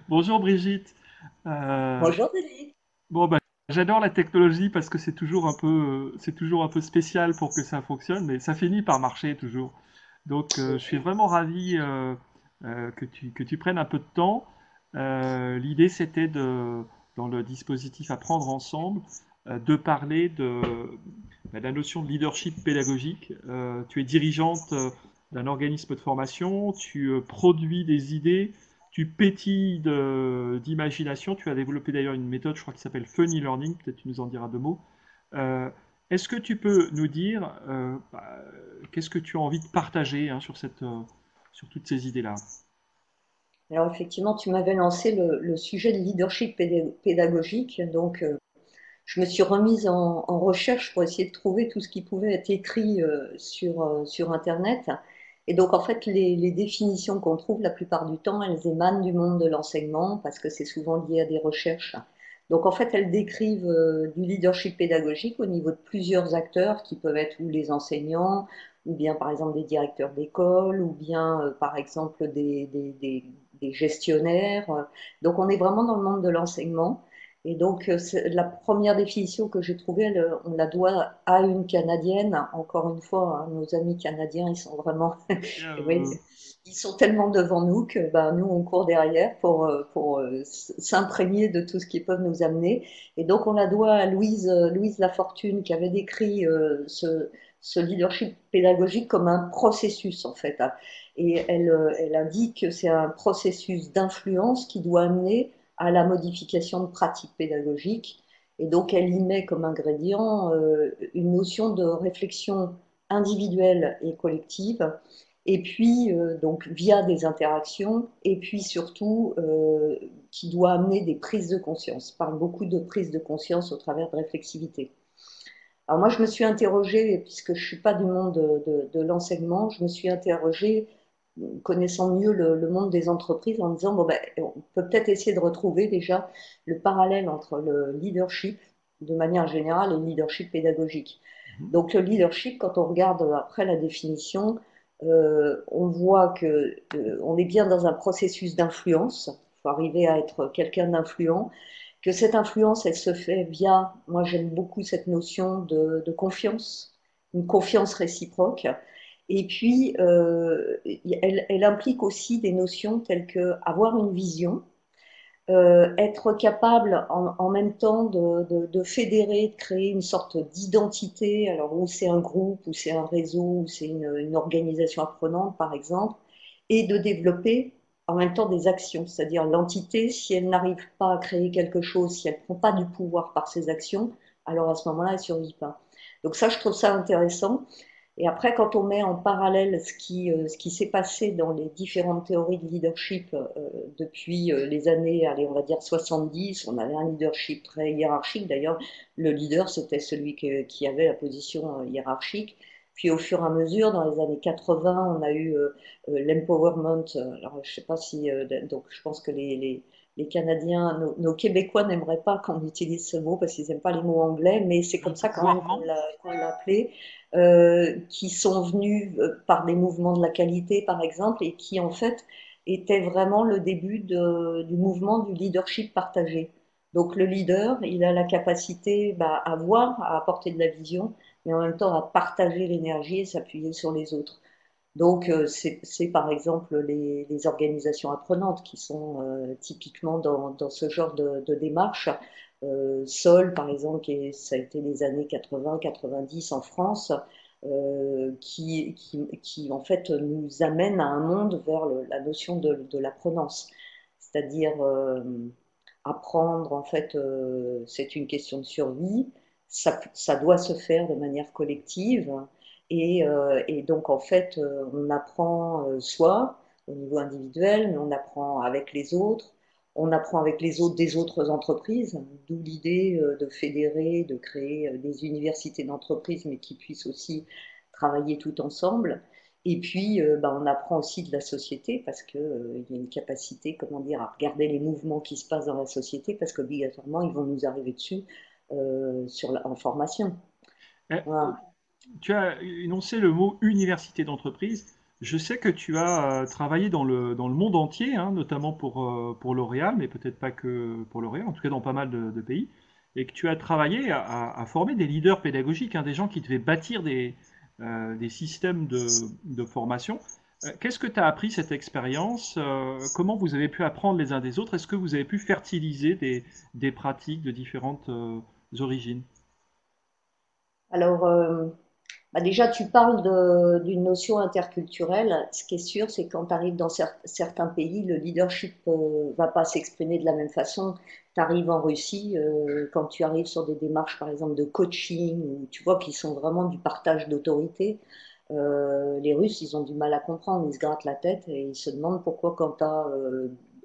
Bonjour Brigitte. Euh, Bonjour Denis. bon, bah, j'adore la technologie parce que c'est toujours un peu spécial pour que ça fonctionne, mais ça finit par marcher toujours. Donc, je suis vraiment ravi que tu prennes un peu de temps. L'idée, c'était dans le dispositif Apprendre ensemble, de parler de la notion de leadership pédagogique. Tu es dirigeante d'un organisme de formation, tu produis des idées, tu pétilles d'imagination. Tu as développé d'ailleurs une méthode, je crois, qui s'appelle Funny Learning. Peut-être tu nous en diras deux mots. Euh, Est-ce que tu peux nous dire qu'est-ce que tu as envie de partager hein, sur toutes ces idées-là? Alors effectivement, tu m'avais lancé le sujet de leadership pédagogique, donc je me suis remise en recherche pour essayer de trouver tout ce qui pouvait être écrit sur Internet. Et donc en fait, les définitions qu'on trouve la plupart du temps, elles émanent du monde de l'enseignement parce que c'est souvent lié à des recherches. Donc en fait, elles décrivent du leadership pédagogique au niveau de plusieurs acteurs qui peuvent être ou les enseignants, ou bien par exemple des directeurs d'école, ou bien par exemple des gestionnaires. Donc on est vraiment dans le monde de l'enseignement. Et donc la première définition que j'ai trouvée, on la doit à une Canadienne. Encore une fois, hein, nos amis canadiens, ils sont vraiment, oui, Euh, ils sont tellement devant nous que ben, nous, on court derrière pour s'imprégner de tout ce qu'ils peuvent nous amener. Et donc, on la doit à Louise Lafortune qui avait décrit ce leadership pédagogique comme un processus, en fait. Et elle indique que c'est un processus d'influence qui doit amener à la modification de pratiques pédagogiques. Et donc, elle y met comme ingrédient une notion de réflexion individuelle et collective, et puis donc via des interactions, et puis surtout qui doit amener des prises de conscience. On parle beaucoup de prises de conscience au travers de réflexivité. Alors moi, je me suis interrogée, puisque je ne suis pas du monde de l'enseignement, je me suis interrogée, connaissant mieux le monde des entreprises, en me disant, bon, ben, on peut peut-être essayer de retrouver déjà le parallèle entre le leadership, de manière générale, et le leadership pédagogique. Donc le leadership, quand on regarde après la définition, on voit que on est bien dans un processus d'influence. Il faut arriver à être quelqu'un d'influent, que cette influence, elle se fait via, moi j'aime beaucoup cette notion de confiance, une confiance réciproque. Et puis, elle implique aussi des notions telles que avoir une vision, être capable en même temps de fédérer, de créer une sorte d'identité, alors où c'est un groupe, où c'est un réseau, où c'est une organisation apprenante, par exemple, et de développer en même temps des actions, c'est-à-dire l'entité, si elle n'arrive pas à créer quelque chose, si elle ne prend pas du pouvoir par ses actions, alors à ce moment-là, elle ne survit pas. Donc ça, je trouve ça intéressant. Et après, quand on met en parallèle ce qui s'est passé dans les différentes théories de leadership depuis les années, allez, on va dire 70, on avait un leadership très hiérarchique. D'ailleurs, le leader, c'était celui qui avait la position hiérarchique. Puis au fur et à mesure, dans les années 80, on a eu l'empowerment. Alors, je sais pas si, donc je pense que les Canadiens, nos Québécois n'aimeraient pas qu'on utilise ce mot parce qu'ils n'aiment pas les mots anglais, mais c'est comme ça quand même L'empouvoirment? qu'on l'a appelé, qui sont venus par des mouvements de la qualité, par exemple, et qui en fait étaient vraiment le début du mouvement du leadership partagé. Donc le leader, il a la capacité à voir, à apporter de la vision, mais en même temps à partager l'énergie et s'appuyer sur les autres. Donc, c'est par exemple les organisations apprenantes qui sont typiquement dans ce genre de démarche. Sol, par exemple, ça a été les années 80-90 en France, qui en fait nous amène à un monde vers la notion de l'apprenance. C'est-à-dire apprendre, en fait, c'est une question de survie. Ça doit se faire de manière collective. Et donc, en fait, on apprend soi au niveau individuel, mais on apprend avec les autres. On apprend avec les autres des autres entreprises, d'où l'idée de fédérer, de créer des universités d'entreprise, mais qui puissent aussi travailler tout ensemble. Et puis, on apprend aussi de la société parce qu'il y a une capacité, comment dire, à regarder les mouvements qui se passent dans la société parce qu'obligatoirement, ils vont nous arriver dessus en formation. Eh, Voilà. Tu as énoncé le mot université d'entreprise. Je sais que tu as travaillé dans le monde entier, hein, notamment pour L'Oréal, mais peut-être pas que pour L'Oréal, en tout cas dans pas mal de pays, et que tu as travaillé à former des leaders pédagogiques, hein, des gens qui devaient bâtir des systèmes de formation. Qu'est-ce que tu as appris cette expérience? Comment vous avez pu apprendre les uns des autres? Est-ce que vous avez pu fertiliser des pratiques de différentes origines? Alors, bah déjà, tu parles d'une notion interculturelle. Ce qui est sûr, c'est que quand tu arrives dans certains pays, le leadership va pas s'exprimer de la même façon. Tu arrives en Russie, quand tu arrives sur des démarches, par exemple, de coaching, où tu vois qu'ils sont vraiment du partage d'autorité. Les Russes, ils ont du mal à comprendre, ils se grattent la tête et ils se demandent pourquoi, quand tu as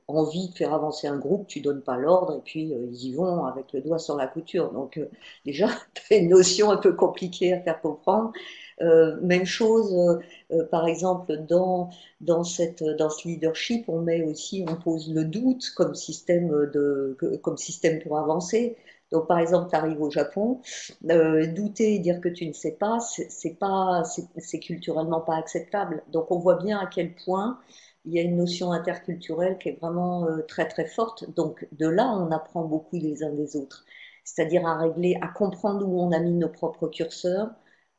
envie de faire avancer un groupe, tu donnes pas l'ordre et puis ils y vont avec le doigt sur la couture. Donc, déjà, tu as une notion un peu compliquée à faire comprendre. Même chose, par exemple, dans ce leadership, on pose le doute comme système pour avancer. Donc, par exemple, tu arrives au Japon, douter et dire que tu ne sais pas, c'est culturellement pas acceptable. Donc, on voit bien à quel point il y a une notion interculturelle qui est vraiment très très forte. Donc, de là, on apprend beaucoup les uns des autres. C'est-à-dire à comprendre où on a mis nos propres curseurs,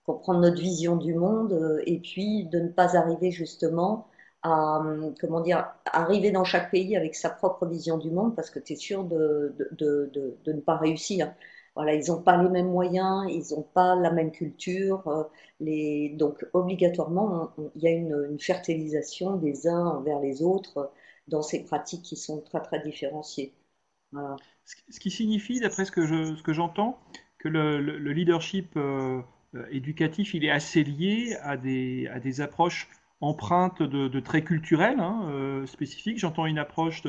comprendre notre vision du monde, et puis de ne pas arriver justement à, comment dire, arriver dans chaque pays avec sa propre vision du monde parce que tu es sûr de ne pas réussir. Voilà, ils n'ont pas les mêmes moyens, ils n'ont pas la même culture. Donc, obligatoirement, il y a une fertilisation des uns envers les autres dans ces pratiques qui sont très, très différenciées. Voilà. Ce qui signifie, d'après ce que j'entends, que le leadership éducatif, il est assez lié à des approches empreintes de traits culturels, hein, spécifiques. J'entends une approche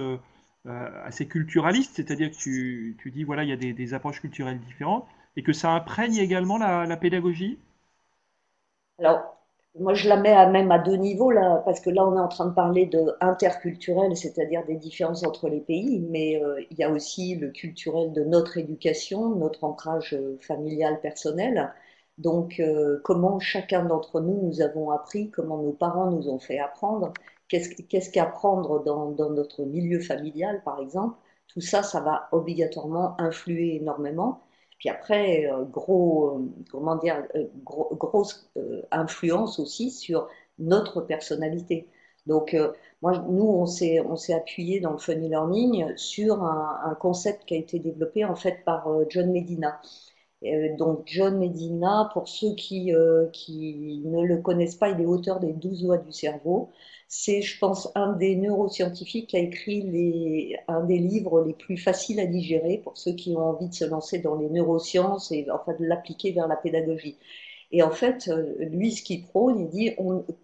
assez culturaliste, c'est-à-dire que tu dis, voilà, il y a des approches culturelles différentes, et que ça imprègne également la pédagogie. Alors, moi, je la mets même à deux niveaux, là, parce que là, on est en train de parler de interculturel, c'est-à-dire des différences entre les pays, mais il y a aussi le culturel de notre éducation, notre ancrage familial, personnel. Donc, comment chacun d'entre nous, nous avons appris, comment nos parents nous ont fait apprendre, qu'est-ce qu'apprendre dans notre milieu familial, par exemple, tout ça, ça va obligatoirement influer énormément. Puis après, comment dire, grosse influence aussi sur notre personnalité. Donc, nous, on s'est appuyé dans le funny learning sur un concept qui a été développé en fait par John Medina. Donc, John Medina, pour ceux qui ne le connaissent pas, il est auteur des 12 lois du cerveau. C'est, je pense, un des neuroscientifiques qui a écrit un des livres les plus faciles à digérer pour ceux qui ont envie de se lancer dans les neurosciences et enfin de l'appliquer vers la pédagogie. Et en fait, lui, ce qu'il prône, il dit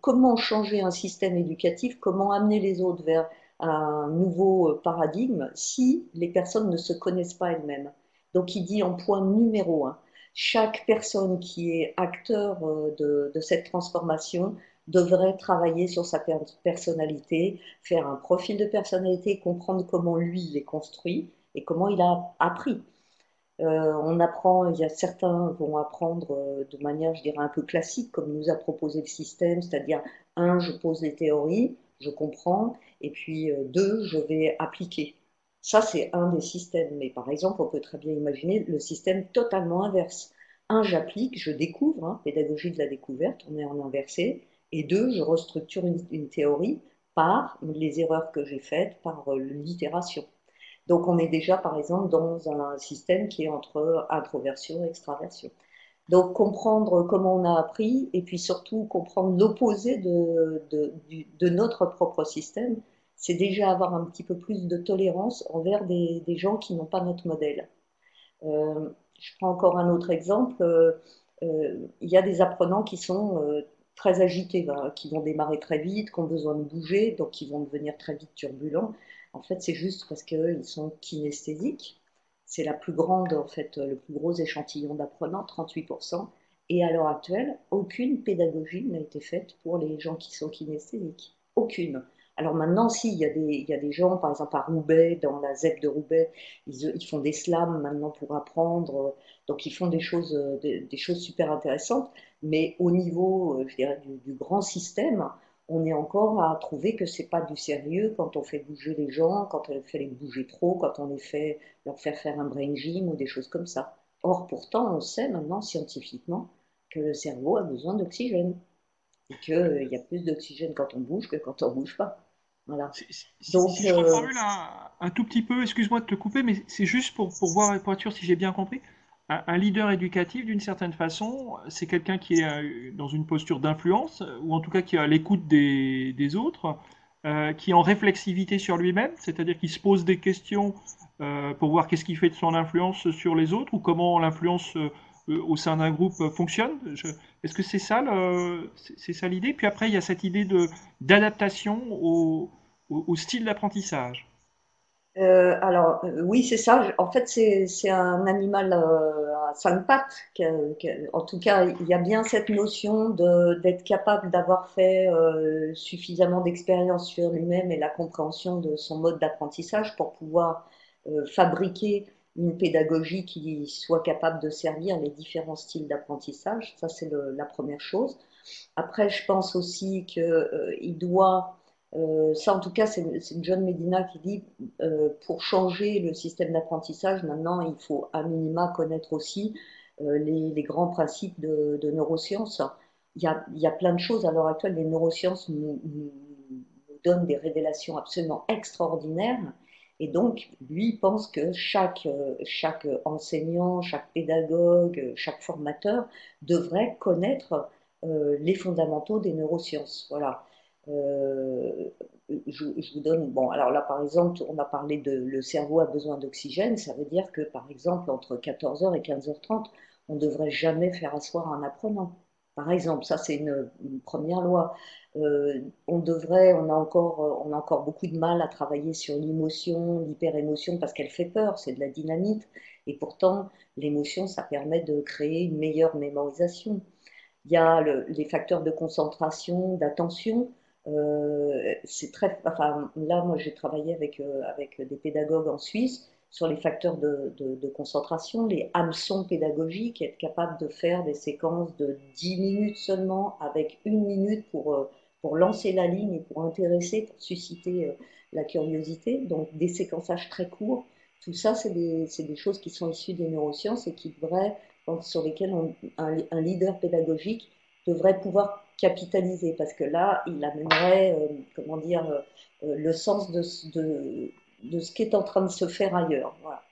comment changer un système éducatif, comment amener les autres vers un nouveau paradigme si les personnes ne se connaissent pas elles-mêmes. Donc, il dit en point numéro un, chaque personne qui est acteur de cette transformation devrait travailler sur sa personnalité, faire un profil de personnalité, comprendre comment lui il est construit et comment il a appris. On apprend, il y a certains vont apprendre de manière, je dirais, un peu classique, comme nous a proposé le système, c'est-à-dire, un, je pose les théories, je comprends, et puis deux, je vais appliquer. Ça, c'est un des systèmes. Mais par exemple, on peut très bien imaginer le système totalement inverse. Un, j'applique, je découvre, hein, pédagogie de la découverte, on est en inversé. Et deux, je restructure une théorie par les erreurs que j'ai faites, par l'itération. Donc, on est déjà, par exemple, dans un système qui est entre introversion et extraversion. Donc, comprendre comment on a appris et puis surtout comprendre l'opposé de notre propre système, c'est déjà avoir un petit peu plus de tolérance envers des gens qui n'ont pas notre modèle. Je prends encore un autre exemple. Il y a des apprenants qui sont très agités, hein, qui vont démarrer très vite, qui ont besoin de bouger, donc qui vont devenir très vite turbulents. En fait, c'est juste parce qu'ils sont kinesthésiques. C'est la plus grande, en fait, le plus gros échantillon d'apprenants, 38%. Et à l'heure actuelle, aucune pédagogie n'a été faite pour les gens qui sont kinesthésiques. Aucune. Alors maintenant, si, il y a des gens, par exemple à Roubaix, dans la ZEP de Roubaix, ils font des slams maintenant pour apprendre. Donc ils font des choses super intéressantes. Mais au niveau, je dirais, du grand système, on est encore à trouver que c'est pas du sérieux quand on fait bouger les gens, quand on fait les bouger trop, quand on les fait leur faire faire un brain gym ou des choses comme ça. Or, pourtant, on sait maintenant scientifiquement que le cerveau a besoin d'oxygène et qu'il y a plus d'oxygène quand on bouge que quand on bouge pas. Voilà. Si Donc, je reformule un tout petit peu, excuse-moi de te couper, mais c'est juste pour voir, pour être sûr si j'ai bien compris. Un leader éducatif, d'une certaine façon, c'est quelqu'un qui est dans une posture d'influence, ou en tout cas qui est à l'écoute des autres, qui est en réflexivité sur lui-même, c'est-à-dire qui se pose des questions pour voir qu'est-ce qui fait de son influence sur les autres, ou comment l'influence au sein d'un groupe fonctionne. Est-ce que c'est ça c'est ça l'idée? Puis après, il y a cette idée d'adaptation au style d'apprentissage. Oui, c'est ça. En fait, c'est un animal à cinq pattes. En tout cas, il y a bien cette notion d'être capable d'avoir fait suffisamment d'expérience sur lui-même et la compréhension de son mode d'apprentissage pour pouvoir fabriquer une pédagogie qui soit capable de servir les différents styles d'apprentissage. Ça, c'est la première chose. Après, je pense aussi qu'il doit, ça en tout cas, c'est John Medina qui dit, pour changer le système d'apprentissage, maintenant, il faut à minima connaître aussi les grands principes de neurosciences. Il y a plein de choses à l'heure actuelle. Les neurosciences nous donnent des révélations absolument extraordinaires. Et donc, lui pense que chaque enseignant, chaque pédagogue, chaque formateur devrait connaître les fondamentaux des neurosciences. Voilà. Euh, je vous donne, bon, alors là, par exemple, on a parlé de le cerveau a besoin d'oxygène. Ça veut dire que, par exemple, entre 14h et 15h30, on ne devrait jamais faire asseoir un apprenant. Par exemple, ça, c'est une première loi. On a encore beaucoup de mal à travailler sur l'émotion, l'hyperémotion, parce qu'elle fait peur, c'est de la dynamite. Et pourtant, l'émotion, ça permet de créer une meilleure mémorisation. Il y a les facteurs de concentration, d'attention. C'est très, enfin, là, moi, j'ai travaillé avec des pédagogues en Suisse sur les facteurs de concentration, les hameçons pédagogiques, être capable de faire des séquences de 10 minutes seulement avec une minute pour lancer la ligne et pour intéresser, pour susciter la curiosité. Donc, des séquençages très courts. Tout ça, c'est des choses qui sont issues des neurosciences et qui devraient sur lesquels un leader pédagogique devrait pouvoir capitaliser, parce que là, il amènerait, comment dire, le sens de ce qui est en train de se faire ailleurs. Voilà.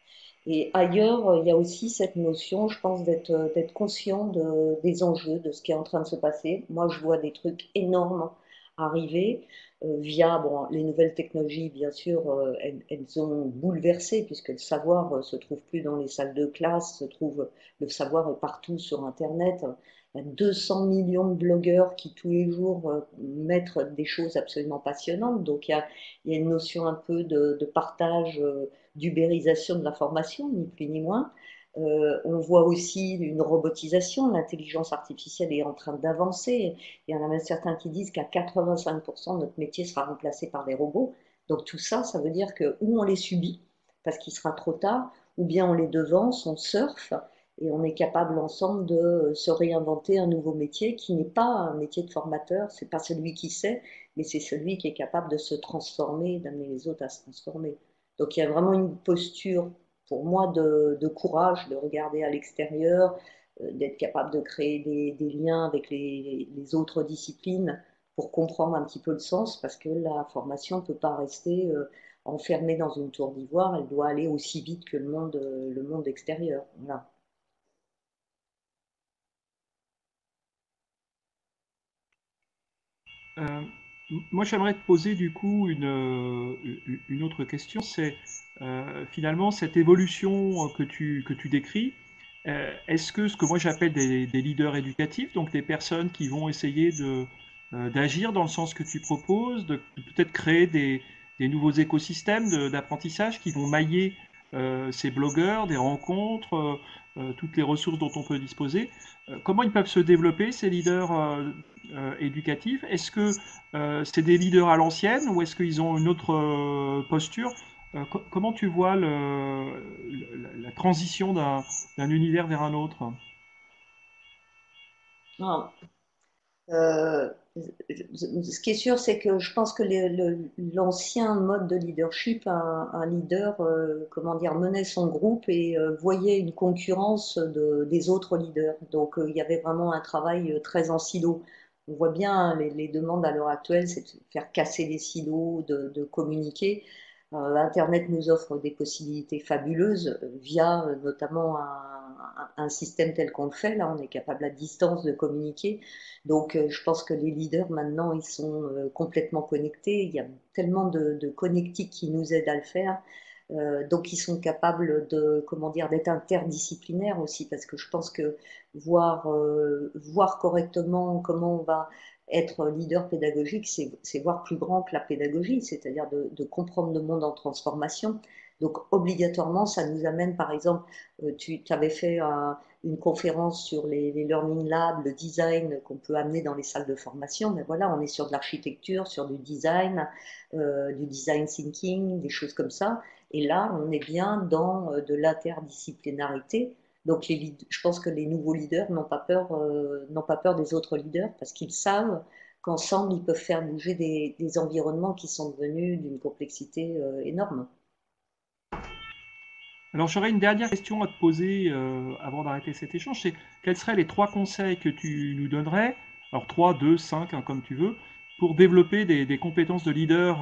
Et ailleurs, il y a aussi cette notion, je pense, d'être conscient des enjeux, de ce qui est en train de se passer. Moi, je vois des trucs énormes arriver via bon, les nouvelles technologies, bien sûr, elles ont bouleversé, puisque le savoir se trouve plus dans les salles de classe, le savoir est partout sur Internet. Il y a 200 millions de blogueurs qui tous les jours mettent des choses absolument passionnantes. Donc il y a une notion un peu de partage, d'ubérisation de l'information, ni plus ni moins. On voit aussi une robotisation, l'intelligence artificielle est en train d'avancer. Il y en a même certains qui disent qu'à 85% notre métier sera remplacé par des robots. Donc tout ça, ça veut dire que ou on les subit parce qu'il sera trop tard, ou bien on les devance, on surfe et on est capable ensemble de se réinventer un nouveau métier qui n'est pas un métier de formateur, c'est pas celui qui sait, mais c'est celui qui est capable de se transformer, d'amener les autres à se transformer. Donc il y a vraiment une posture pour moi de courage, de regarder à l'extérieur, d'être capable de créer des liens avec les autres disciplines pour comprendre un petit peu le sens, parce que la formation ne peut pas rester enfermée dans une tour d'ivoire, elle doit aller aussi vite que le monde extérieur. Voilà. Euh, Moi, j'aimerais te poser du coup une autre question. C'est finalement cette évolution que tu décris. Est-ce que ce que moi j'appelle des leaders éducatifs, donc des personnes qui vont essayer d'agir dans le sens que tu proposes, de peut-être créer des nouveaux écosystèmes d'apprentissage qui vont mailler ces blogueurs, des rencontres, toutes les ressources dont on peut disposer. Comment ils peuvent se développer, ces leaders éducatifs? Est-ce que c'est des leaders à l'ancienne ou est-ce qu'ils ont une autre posture? Comment tu vois la transition d'un univers vers un autre? Ah. Euh, Ce qui est sûr, c'est que je pense que l'ancien mode de leadership, un leader, comment dire, menait son groupe et voyait une concurrence des autres leaders. Donc, il y avait vraiment un travail très en silo. On voit bien hein, les demandes à l'heure actuelle, c'est de faire casser les silos, de communiquer. Internet nous offre des possibilités fabuleuses via notamment un système tel qu'on le fait. Là, on est capable à distance de communiquer. Donc, je pense que les leaders, maintenant, ils sont complètement connectés. Il y a tellement de connectiques qui nous aident à le faire. Donc, ils sont capables de, comment dire, d'être interdisciplinaires aussi, parce que je pense que voir correctement comment on va être leader pédagogique, c'est voir plus grand que la pédagogie, c'est-à-dire de comprendre le monde en transformation. Donc, obligatoirement, ça nous amène, par exemple, tu avais fait une conférence sur les Learning Labs, le design qu'on peut amener dans les salles de formation. Mais voilà, on est sur de l'architecture, sur du design thinking, des choses comme ça. Et là, on est bien dans de l'interdisciplinarité. Donc, je pense que les nouveaux leaders n'ont pas peur des autres leaders parce qu'ils savent qu'ensemble, ils peuvent faire bouger des environnements qui sont devenus d'une complexité énorme. Alors j'aurais une dernière question à te poser avant d'arrêter cet échange, c'est quels seraient les trois conseils que tu nous donnerais, alors 3, 2, 5, hein, comme tu veux, pour développer des compétences de leader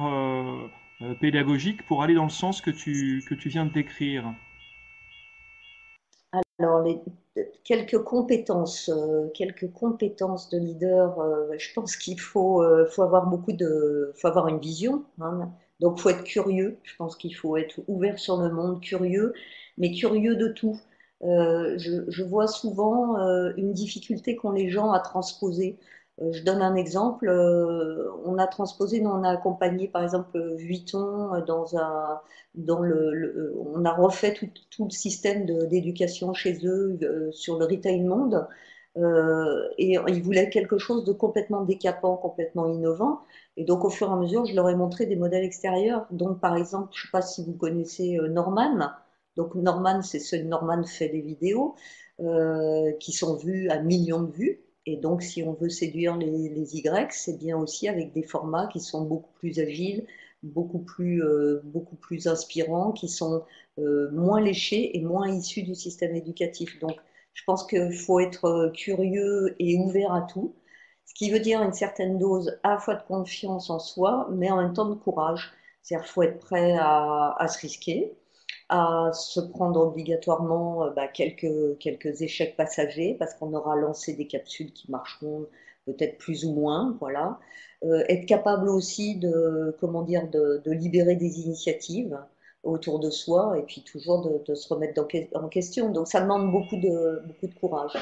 pédagogique pour aller dans le sens que tu viens de décrire? Alors, quelques compétences de leader, je pense qu'il faut avoir faut avoir une vision, hein. Donc, faut être curieux. Je pense qu'il faut être ouvert sur le monde, curieux, mais curieux de tout. Je vois souvent une difficulté qu'ont les gens à transposer. Je donne un exemple. Nous, on a accompagné par exemple Vuitton on a refait tout le système d'éducation chez eux sur le retail monde. Et ils voulaient quelque chose de complètement décapant, complètement innovant. Et donc, au fur et à mesure, je leur ai montré des modèles extérieurs. Donc, par exemple, je ne sais pas si vous connaissez Norman. Donc, Norman, c'est ce Norman fait des vidéos qui sont vues à millions de vues. Et donc, si on veut séduire les Y, c'est bien aussi avec des formats qui sont beaucoup plus agiles, beaucoup plus inspirants, qui sont moins léchés et moins issus du système éducatif. Donc, je pense qu'il faut être curieux et ouvert à tout, ce qui veut dire une certaine dose à la fois de confiance en soi, mais en même temps de courage. C'est-à-dire qu'il faut être prêt à se risquer, à se prendre obligatoirement quelques échecs passagers, parce qu'on aura lancé des capsules qui marcheront peut-être plus ou moins, voilà. Être capable aussi comment dire, de libérer des initiatives autour de soi et puis toujours de se remettre en question. Donc ça demande beaucoup de courage.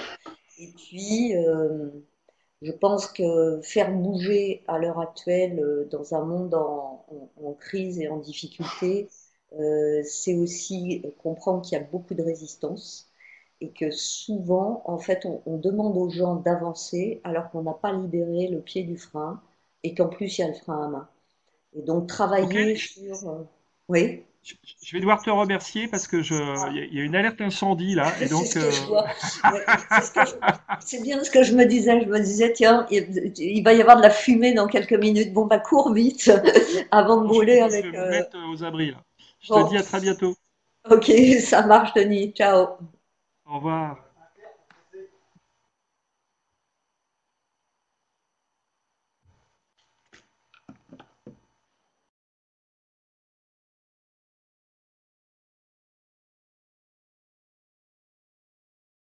Et puis, je pense que faire bouger à l'heure actuelle, dans un monde en crise et en difficulté, c'est aussi comprendre qu'il y a beaucoup de résistance et que souvent, en fait, on demande aux gens d'avancer alors qu'on n'a pas libéré le pied du frein et qu'en plus, il y a le frein à main. Et donc, Ok, travailler sur... Oui. je vais devoir te remercier parce que il y a une alerte incendie là, et C'est donc ce que je vois. Ouais, c'est bien ce que je me disais. Je me disais, tiens, il va y avoir de la fumée dans quelques minutes. Bon, bah, cours vite avant de brûler je vais avec. me mettre aux abris là. Je te Bon, dis à très bientôt. ok, ça marche, Denis. Ciao. Au revoir.